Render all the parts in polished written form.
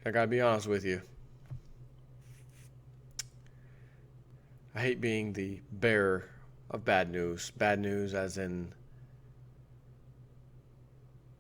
I gotta be honest with you. I hate being the bearer of bad news. Bad news as in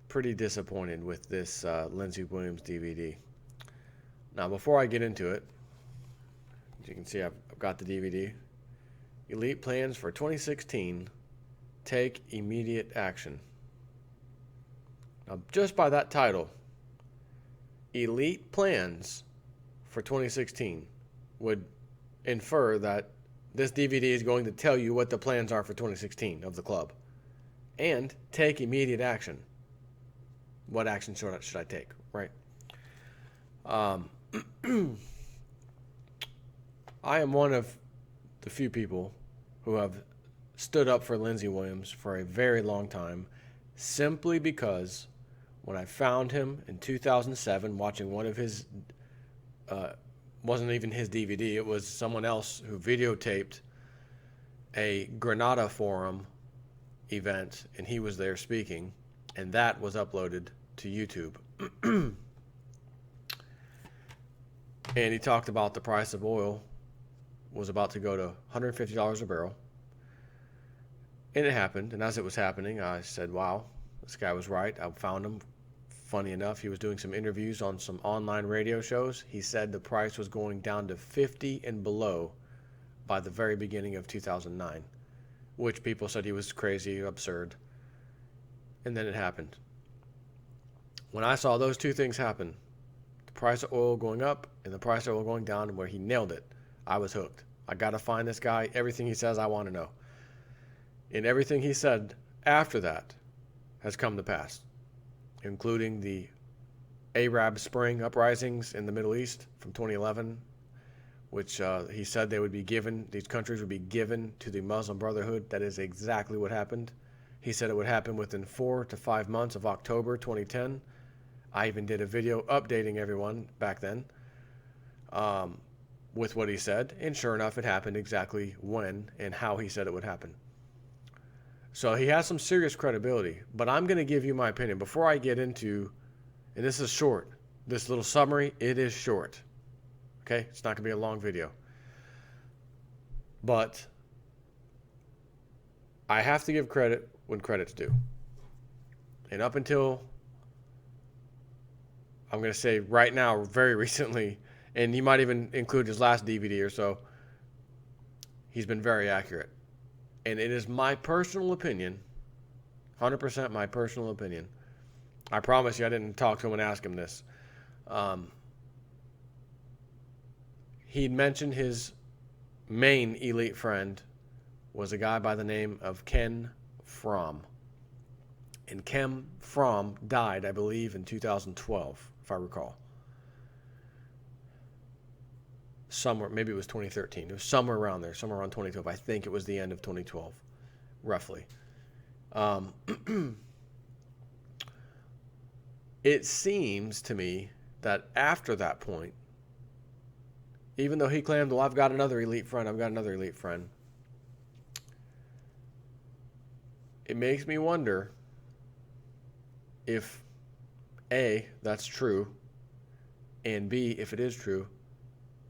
pretty disappointed with this Lindsey Williams DVD. Now, before I get into it, as you can see, I've got the DVD. Elite plans for 2016. Take immediate action. Now, just by that title, Elite plans for 2016 would infer that this DVD is going to tell you what the plans are for 2016 of the club. And take immediate action. What action should I take, right? I am one of the few people who have stood up for Lindsey Williams for a very long time, simply because when I found him in 2007 watching one of his, wasn't even his DVD, it was someone else who videotaped a Granada Forum event, and he was there speaking, and that was uploaded to YouTube. And he talked about the price of oil was about to go to $150 a barrel. And it happened, and as it was happening, I said, wow, this guy was right. I found him. Funny enough, he was doing some interviews on some online radio shows. He said the price was going down to 50 and below by the very beginning of 2009, which people said he was crazy, absurd. And then it happened. When I saw those two things happen, the price of oil going up and the price of oil going down, where he nailed it, I was hooked. I got to find this guy. Everything he says, I want to know. And everything he said after that has come to pass, including the Arab Spring uprisings in the Middle East from 2011, which he said they would be given, these countries would be given to the Muslim Brotherhood. That is exactly what happened. He said it would happen within 4 to 5 months of October 2010. I even did a video updating everyone back then with what he said, and sure enough, it happened exactly when and how he said it would happen. So he has some serious credibility, but I'm going to give you my opinion before I get into, and this is short, this little summary, it is short. Okay? It's not going to be a long video. But I have to give credit when credit's due. And up until, I'm going to say right now, very recently, and he might even include his last DVD or so, he's been very accurate. And it is my personal opinion, 100% my personal opinion. I promise you I didn't talk to him and ask him this. He mentioned his main elite friend was a guy by the name of Ken Fromm. And Ken Fromm died, I believe, in 2012, if I recall. Somewhere, maybe it was 2013. It was somewhere around there, somewhere around 2012. I think it was the end of 2012, roughly. It seems to me that after that point, even though he claimed, well, I've got another elite friend, it makes me wonder if, A, that's true, and B, if it is true,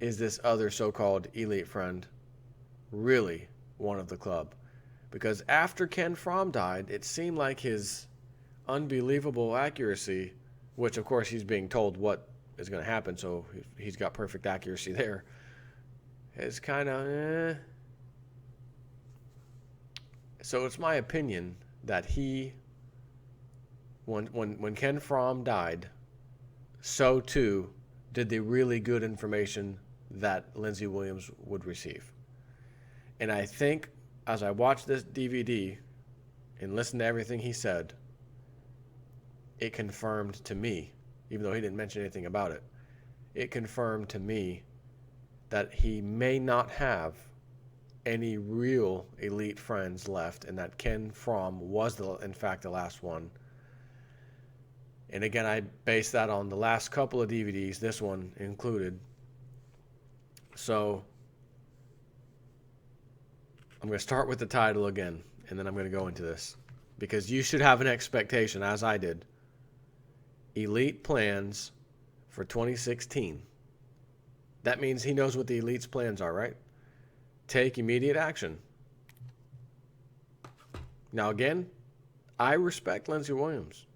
is this other so-called elite friend really one of the club? Because after Ken Fromm died, it seemed like his unbelievable accuracy, which of course he's being told what is going to happen, so he's got perfect accuracy there, is kind of So it's my opinion that when Ken Fromm died, so too did the really good information that Lindsey Williams would receive. And I think as I watched this DVD and listened to everything he said, it confirmed to me, even though he didn't mention anything about it, it confirmed to me that he may not have any real elite friends left, and that Ken Fromm was, in fact, the last one. And again, I base that on the last couple of DVDs, this one included. So I'm going to start with the title again, and then I'm going to go into this, because you should have an expectation, as I did. Elite plans for 2016. That means he knows what the elite's plans are, right? Take immediate action. Now, again, I respect Lindsey Williams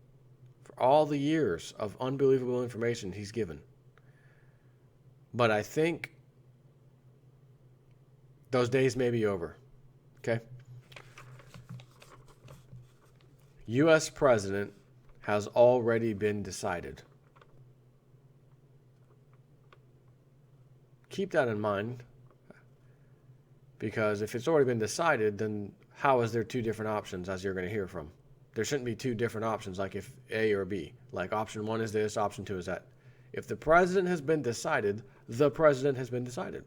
for all the years of unbelievable information he's given. But I think those days may be over. Okay? U.S. president has already been decided. Keep that in mind, because if it's already been decided, then how is there two different options, as you're going to hear from? There shouldn't be two different options, like if A or B. Like option one is this, option two is that. If the president has been decided, the president has been decided.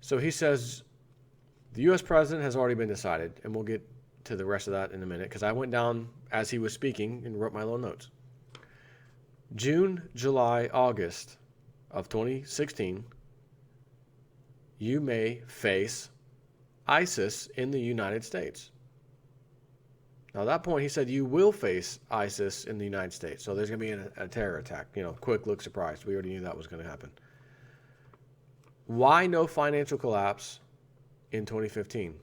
So he says the U.S. president has already been decided, and we'll get to the rest of that in a minute, because I went down as he was speaking and wrote my little notes. June, July, August of 2016, you may face ISIS in the United States. Now, at that point, he said you will face ISIS in the United States. So there's going to be a terror attack. Quick look, surprise. We already knew that was going to happen. Why no financial collapse in 2015?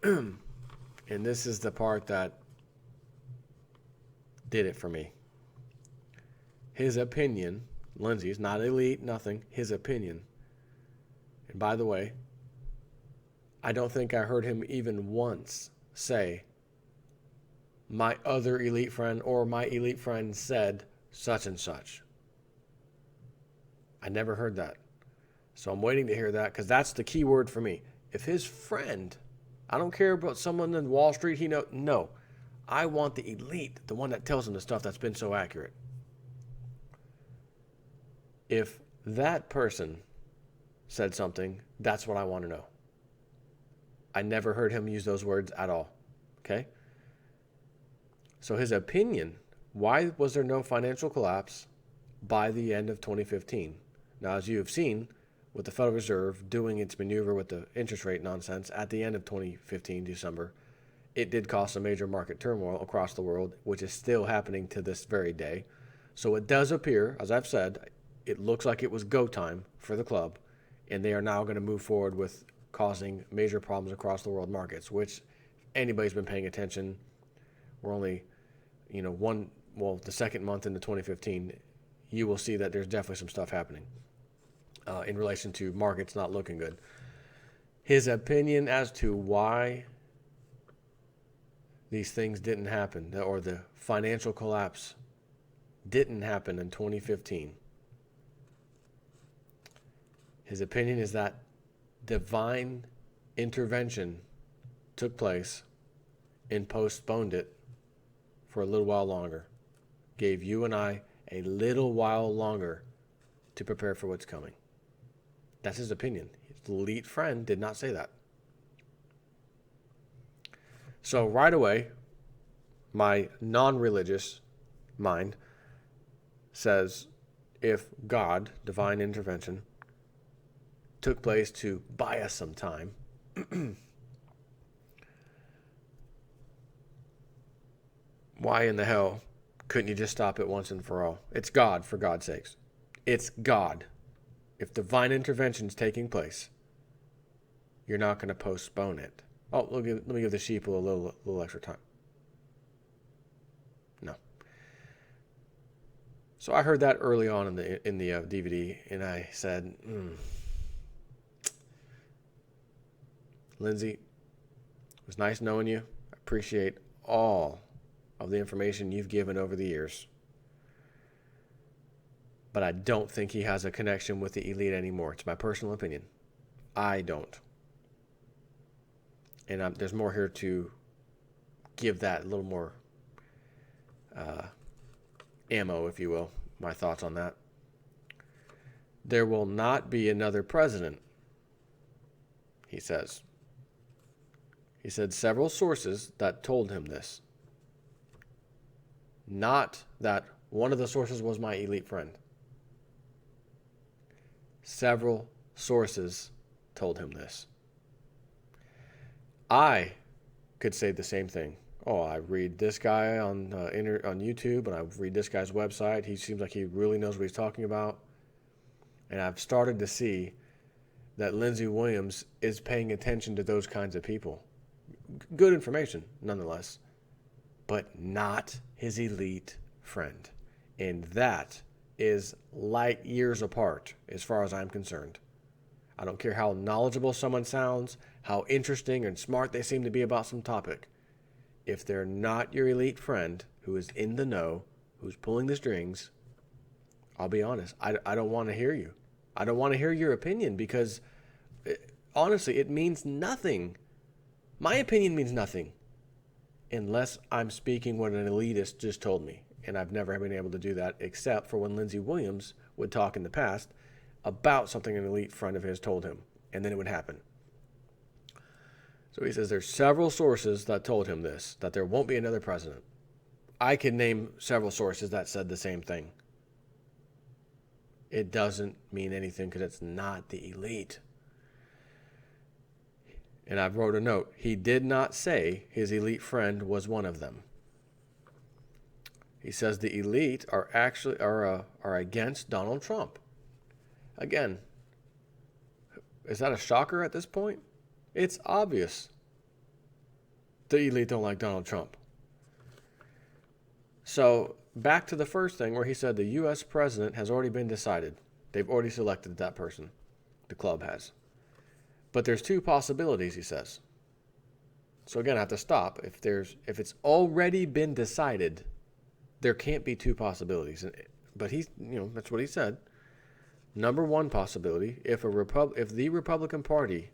And this is the part that did it for me. His opinion, Lindsey's, not elite, nothing, his opinion. And by the way, I don't think I heard him even once say, my other elite friend or my elite friend said such and such. I never heard that. So I'm waiting to hear that, because that's the key word for me. If his friend, I don't care about someone in Wall Street, no. I want the elite, the one that tells him the stuff that's been so accurate. If that person said something, that's what I want to know. I never heard him use those words at all. Okay? So his opinion, why was there no financial collapse by the end of 2015? Now, as you have seen, with the Federal Reserve doing its maneuver with the interest rate nonsense at the end of 2015, December, it did cause some major market turmoil across the world, which is still happening to this very day. So it does appear, as I've said, it looks like it was go time for the club, and they are now going to move forward with causing major problems across the world markets, which if anybody's been paying attention, we're only, the second month into 2015, you will see that there's definitely some stuff happening in relation to markets not looking good. His opinion as to why these things didn't happen, or the financial collapse didn't happen in 2015. His opinion is that divine intervention took place and postponed it for a little while longer. Gave you and I a little while longer to prepare for what's coming. That's his opinion. His elite friend did not say that. So right away, my non-religious mind says, if God, divine intervention, took place to buy us some time, why in the hell couldn't you just stop it once and for all? It's God, for God's sakes. It's God. If divine intervention is taking place, you're not going to postpone it. Oh, let me give the sheep a little extra time. No. So I heard that early on in the DVD, and I said, Lindsey, it was nice knowing you. I appreciate all of the information you've given over the years. But I don't think he has a connection with the elite anymore. It's my personal opinion. I don't. And there's more here to give that a little more ammo, if you will, my thoughts on that. There will not be another president, he says. He said several sources that told him this. Not that one of the sources was my elite friend. Several sources told him this. I could say the same thing Oh, I read this guy on on YouTube, and I read this guy's website. He seems like he really knows what he's talking about. And I've started to see that Lindsey Williams is paying attention to those kinds of people. Good information, nonetheless, but not his elite friend. And that is light years apart as far as I'm concerned. I don't care how knowledgeable someone sounds, how interesting and smart they seem to be about some topic. If they're not your elite friend who is in the know, who's pulling the strings, I'll be honest, I don't want to hear you. I don't want to hear your opinion because, honestly, it means nothing. My opinion means nothing unless I'm speaking what an elitist just told me. And I've never been able to do that except for when Lindsey Williams would talk in the past about something an elite friend of his told him. And then it would happen. So he says there's several sources that told him this, that there won't be another president. I can name several sources that said the same thing. It doesn't mean anything because it's not the elite. And I've wrote a note. He did not say his elite friend was one of them. He says the elite are actually are against Donald Trump. Again, is that a shocker at this point? It's obvious the elite don't like Donald Trump. So back to the first thing where he said the U.S. president has already been decided. They've already selected that person. The club has. But there's two possibilities, he says. So again, I have to stop. If it's already been decided, there can't be two possibilities. But that's what he said. Number one possibility, if the Republican Party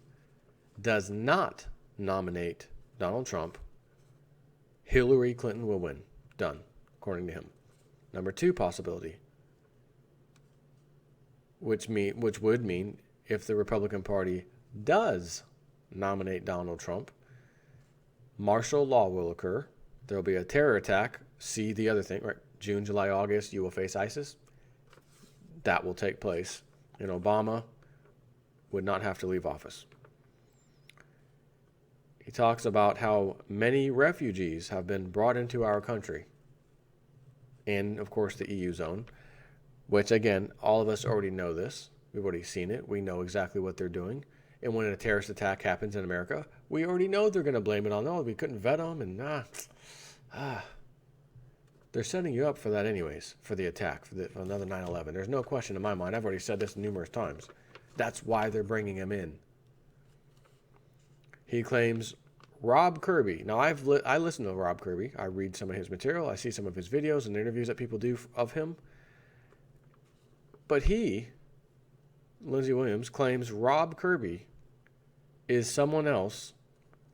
does not nominate Donald Trump, Hillary Clinton will win. Done, according to him. Number two possibility, which would mean if the Republican Party does nominate Donald Trump, martial law will occur. There will be a terror attack. See the other thing, right? June, July, August, you will face ISIS. That will take place. And Obama would not have to leave office. He talks about how many refugees have been brought into our country. And, of course, the EU zone, which, again, all of us already know this. We've already seen it. We know exactly what they're doing. And when a terrorist attack happens in America, we already know they're going to blame it on, we couldn't vet them, and they're setting you up for that anyways, for the attack, for another 9/11. There's no question in my mind. I've already said this numerous times. That's why they're bringing him in. He claims Rob Kirby. Now, I listen to Rob Kirby. I read some of his material. I see some of his videos and interviews that people do of him. But he, Lindsey Williams, claims Rob Kirby is someone else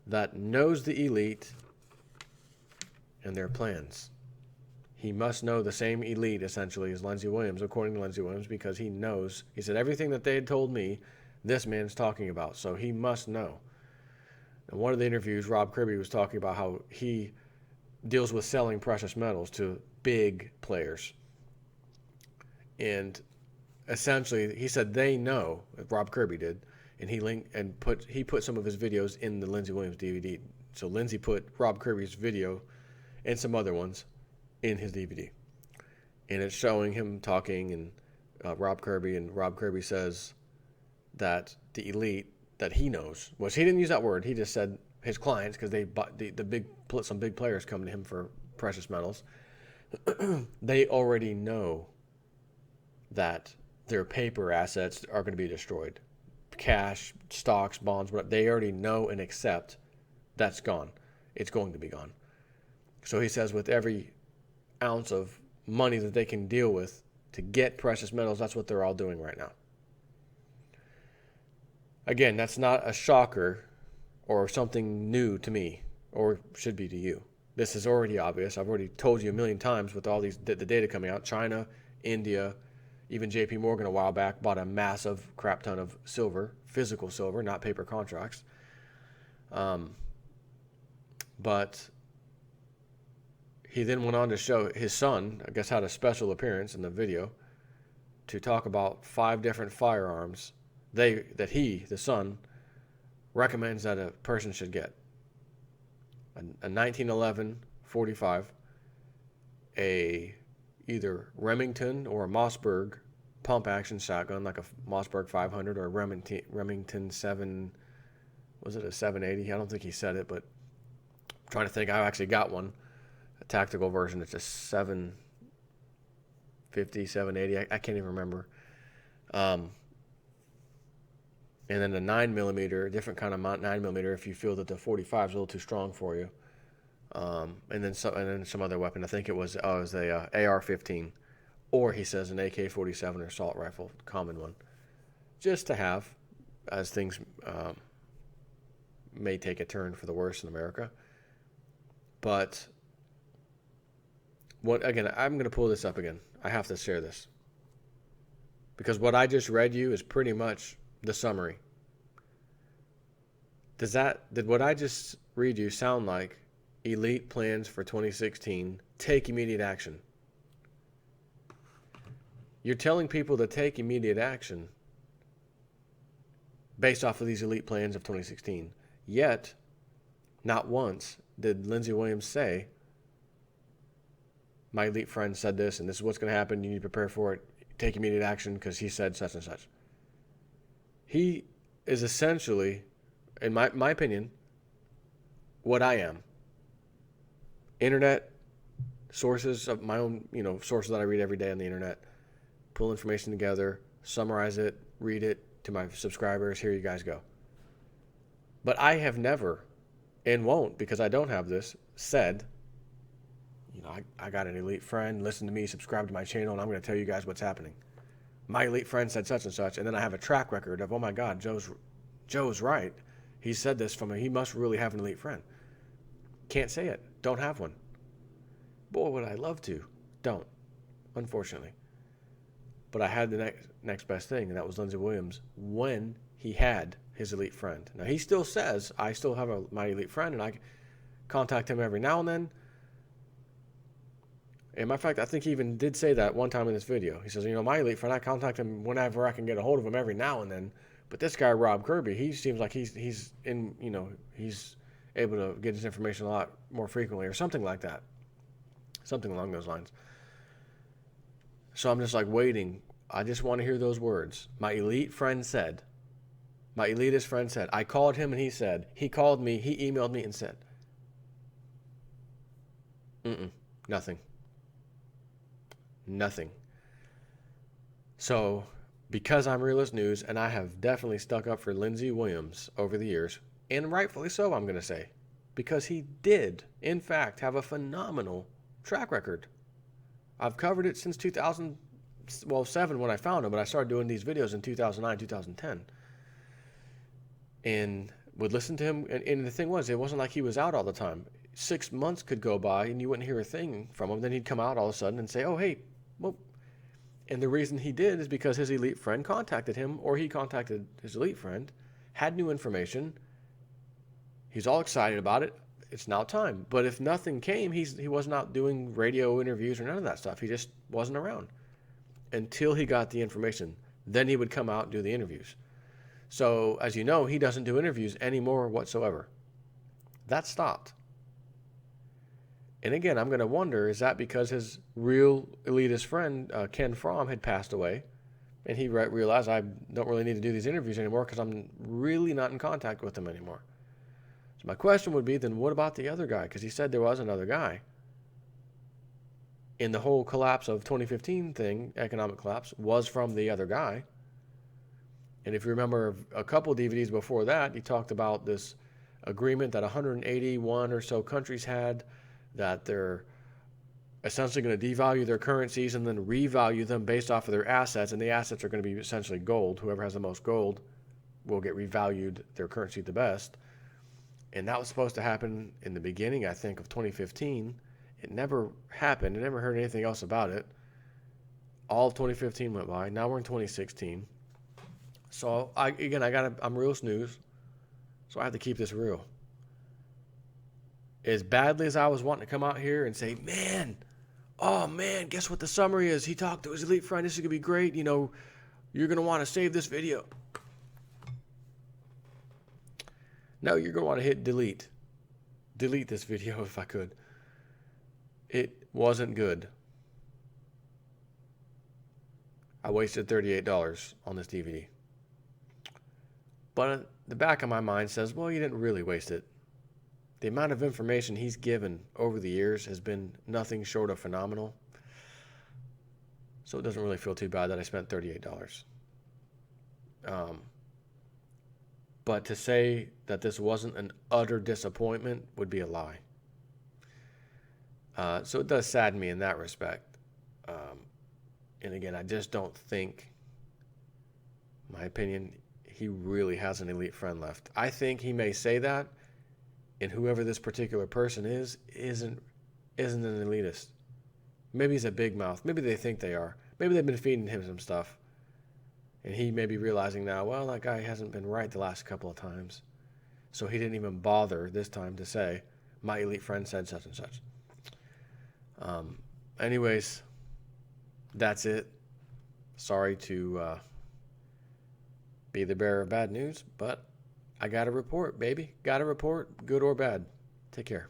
that knows the elite and their plans. He must know the same elite, essentially, as Lindsey Williams, according to Lindsey Williams, because he knows. He said, everything that they had told me, this man's talking about. So he must know. In one of the interviews, Rob Kirby was talking about how he deals with selling precious metals to big players. And essentially, he said they know, Rob Kirby did, and he put some of his videos in the Lindsey Williams DVD. So Lindsey put Rob Kirby's video and some other ones in his DVD. And it's showing him talking and Rob Kirby says that the elite that he knows, which he didn't use that word, he just said his clients, because they bought some big players come to him for precious metals. They already know that their paper assets are going to be destroyed. Cash, stocks, bonds, whatever. They already know and accept that's gone. It's going to be gone. So he says with every ounce of money that they can deal with to get precious metals, that's what they're all doing right now. Again, that's not a shocker or something new to me, or should be to you. This is already obvious. I've already told you a million times with all the data coming out. China, India, even JP Morgan a while back bought a massive crap ton of silver, physical silver, not paper contracts. But he then went on to show his son, I guess, had a special appearance in the video to talk about 5 different firearms the son, recommends that a person should get. a 1911 45, a either Remington or a Mossberg pump action shotgun, like a Mossberg 500 or a Remington 7, was it a 780? I don't think he said it, but I'm trying to think. I actually got one, a tactical version. It's a 750, 780. I can't even remember. And then a 9mm, different kind of 9mm if you feel that the 45 is a little too strong for you. And then some other weapon. I think it was a AR-15, or he says an AK-47 or assault rifle, common one, just to have as things may take a turn for the worse in America. But I'm going to pull this up again. I have to share this because what I just read you is pretty much the summary. Did what I just read you sound like elite plans for 2016, take immediate action? You're telling people to take immediate action based off of these elite plans of 2016. Yet, not once did Lindsey Williams say, my elite friend said this, and this is what's going to happen, you need to prepare for it, take immediate action because he said such and such. He is essentially, in my opinion, what I am. Internet sources of my own, sources that I read every day on the internet, pull information together, summarize it, read it to my subscribers. Here you guys go. But I have never, and won't because I don't have this, said, I got an elite friend, listen to me, subscribe to my channel, and I'm going to tell you guys what's happening. My elite friend said such and such, and then I have a track record of, oh my God, Joe's right. He said this he must really have an elite friend. Can't say it. Don't have one. Boy, would I love to. Don't, unfortunately. But I had the next best thing, and that was Lindsey Williams when he had his elite friend. Now, he still says, I still have my elite friend, and I contact him every now and then. And matter of fact, I think he even did say that one time in this video. He says, my elite friend, I contact him whenever I can get a hold of him every now and then. But this guy, Rob Kirby, he seems like he's able to get his information a lot more frequently or something like that. Something along those lines. So I'm just like waiting. I just want to hear those words. My elite friend said. My elitist friend said. I called him and he said. He called me. He emailed me and said. Nothing. Nothing. So, because I'm Realist News, and I have definitely stuck up for Lindsey Williams over the years, and rightfully so, I'm going to say, because he did, in fact, have a phenomenal track record. I've covered it since 2007 when I found him, but I started doing these videos in 2009, 2010. And would listen to him, and the thing was, it wasn't like he was out all the time. 6 months could go by, and you wouldn't hear a thing from him. Then he'd come out all of a sudden and say, oh, hey, well, and the reason he did is because his elite friend contacted him, or he contacted his elite friend, had new information. He's all excited about it. It's now time. But if nothing came, he wasn't out doing radio interviews or none of that stuff. He just wasn't around until he got the information. Then he would come out and do the interviews. So, as you know, he doesn't do interviews anymore whatsoever. That stopped. And again, I'm going to wonder, is that because his real elitist friend, Ken Fromm, had passed away, and he realized I don't really need to do these interviews anymore because I'm really not in contact with him anymore. So my question would be, then what about the other guy? Because he said there was another guy. And the whole collapse of 2015 thing, economic collapse, was from the other guy. And if you remember a couple DVDs before that, he talked about this agreement that 181 or so countries had, that they're essentially going to devalue their currencies and then revalue them based off of their assets, and the assets are going to be essentially gold. Whoever has the most gold will get revalued their currency the best. And that was supposed to happen in the beginning, I think, of 2015. It never happened. I never heard anything else about it. All of 2015 went by. Now we're in 2016. So, I'm Realist News, so I have to keep this real. As badly as I was wanting to come out here and say, man, guess what the summary is? He talked to his elite friend. This is going to be great. You're going to want to save this video. No, you're going to want to hit delete. delete this video if I could. It wasn't good. I wasted $38 on this DVD. But the back of my mind says, well, you didn't really waste it. The amount of information he's given over the years has been nothing short of phenomenal. So it doesn't really feel too bad that I spent $38. But to say that this wasn't an utter disappointment would be a lie. So it does sadden me in that respect. And again, I just don't think, my opinion, he really has an elite friend left. I think he may say that, and whoever this particular person isn't an elitist. Maybe he's a big mouth. Maybe they think they are. Maybe they've been feeding him some stuff. And he may be realizing now, well, that guy hasn't been right the last couple of times. So he didn't even bother this time to say, my elite friend said such and such. Anyways, that's it. Sorry to be the bearer of bad news, but I got a report, baby. Got a report, good or bad. Take care.